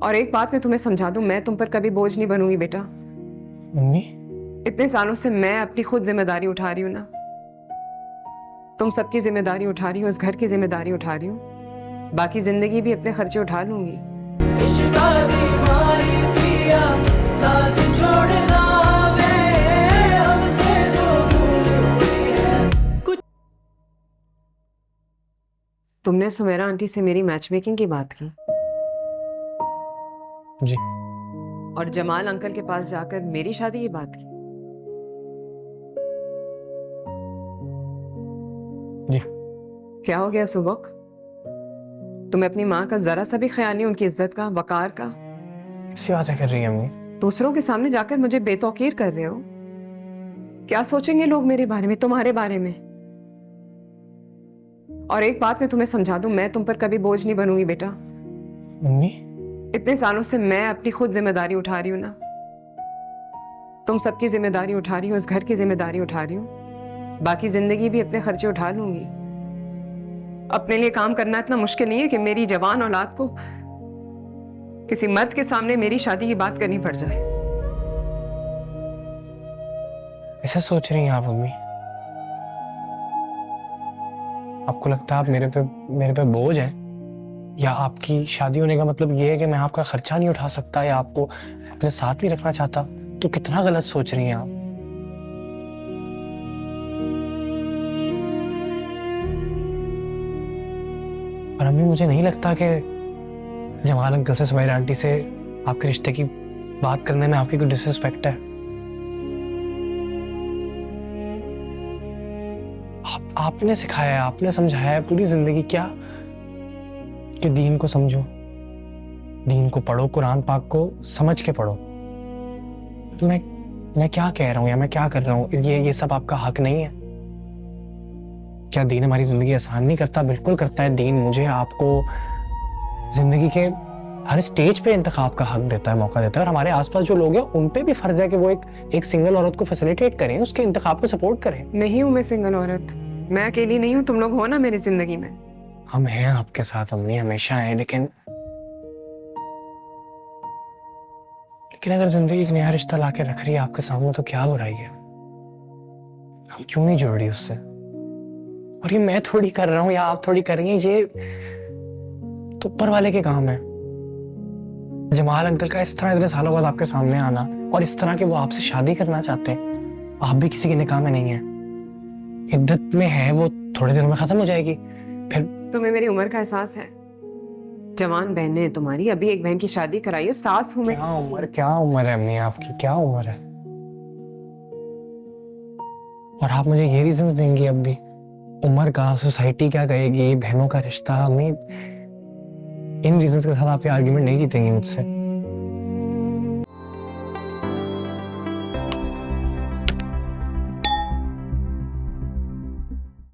और एक बात मैं तुम्हें समझा दूं, मैं तुम पर कभी बोझ नहीं बनूंगी बेटा। मम्मी, इतने सालों से मैं अपनी खुद जिम्मेदारी उठा रही हूँ ना। तुम सबकी जिम्मेदारी उठा रही हो, इस घर की जिम्मेदारी उठा रही हूँ। बाकी जिंदगी भी अपने खर्चे उठा लूंगी। तुमने सुमेरा आंटी से मेरी मैचमेकिंग की बात की जी। और जमाल अंकल के पास जाकर मेरी शादी की बात की। जी। क्या हो गया सुबक? तुम्हें अपनी माँ का जरा सा भी ख्याल नहीं, उनकी इज्जत का, वकार का? ऐसी बातें कर रही है अम्मी। दूसरों के सामने जाकर मुझे बेतौकीर कर रहे हो। क्या सोचेंगे लोग मेरे बारे में, तुम्हारे बारे में? और एक बात मैं तुम्हें समझा दूं, मैं तुम पर कभी बोझ नहीं बनूंगी बेटा। मम्मी, इतने सालों से मैं अपनी खुद जिम्मेदारी उठा रही हूँ ना। तुम सबकी जिम्मेदारी उठा रही हो, इस घर की जिम्मेदारी उठा रही हूँ। बाकी जिंदगी भी अपने खर्चे उठा लूंगी। अपने लिए काम करना इतना मुश्किल नहीं है कि मेरी जवान औलाद को किसी मर्द के सामने मेरी शादी की बात करनी पड़ जाए। ऐसा सोच रही हैं आप अम्मी? आपको लगता है आप मेरे पे बोझ है? या आपकी शादी होने का मतलब ये है कि मैं आपका खर्चा नहीं उठा सकता या आपको अपने साथ नहीं रखना चाहता? तो कितना गलत सोच रही हैं आप। और अम्मी, मुझे नहीं लगता कि जमाल अंकल से सुमेरा आंटी से आपके रिश्ते की बात करने में आपकी कोई डिसरिस्पेक्ट है। आपने सिखाया है, आपने समझाया है पूरी जिंदगी क्या कि दीन को समझो, दीन को पढ़ो, कुरान पाक को समझ के पढ़ो। तो मैं क्या कह रहा हूँ या मैं क्या कर रहा हूँ, ये सब आपका हक नहीं है? क्या दीन हमारी जिंदगी आसान नहीं करता? बिल्कुल करता है। दीन मुझे आपको जिंदगी के हर स्टेज पे इंतखाब का हक देता है, मौका देता है। और हमारे आसपास जो लोग हैं उन पे भी फर्ज है कि वो एक सिंगल औरत को फैसिलिटेट करें, उसके इंतखाब को सपोर्ट करें। नहीं हूं मैं सिंगल औरत, मैं अकेली नहीं हूं, तुम लोग हो ना मेरी जिंदगी में। हम हैं आपके साथ अम्मी, हमेशा हैं। लेकिन अगर जिंदगी एक नया रिश्ता लाके रख रही है आपके सामने तो क्या बुराई है? हम क्यों नहीं जुड़ रही उससे? और ये मैं थोड़ी कर रहा हूं या आप थोड़ी कर रही हैं, ये तो ऊपर वाले के काम है। जमाल अंकल का इस तरह इतने सालों बाद आपके सामने आना और इस तरह के वो आपसे शादी करना चाहते हैं। आप भी किसी के निकाह में नहीं है, इद्दत में है, वो थोड़े दिनों में खत्म हो जाएगी। फिर तुम्हें मेरी उम्र का एहसास है? जवान बहनें हैं तुम्हारी, अभी एक बहन की शादी कराई है, सास हूं मैं। क्या उम्र है अम्मी आपकी? क्या उम्र है? और आप मुझे ये रीजंस देंगी अब भी? उम्र का, सोसाइटी क्या कहेगी, बहनों का रिश्ता, अम्मी इन रीजंस के साथ आप ये आर्ग्यूमेंट नहीं जीतेंगी मुझसे।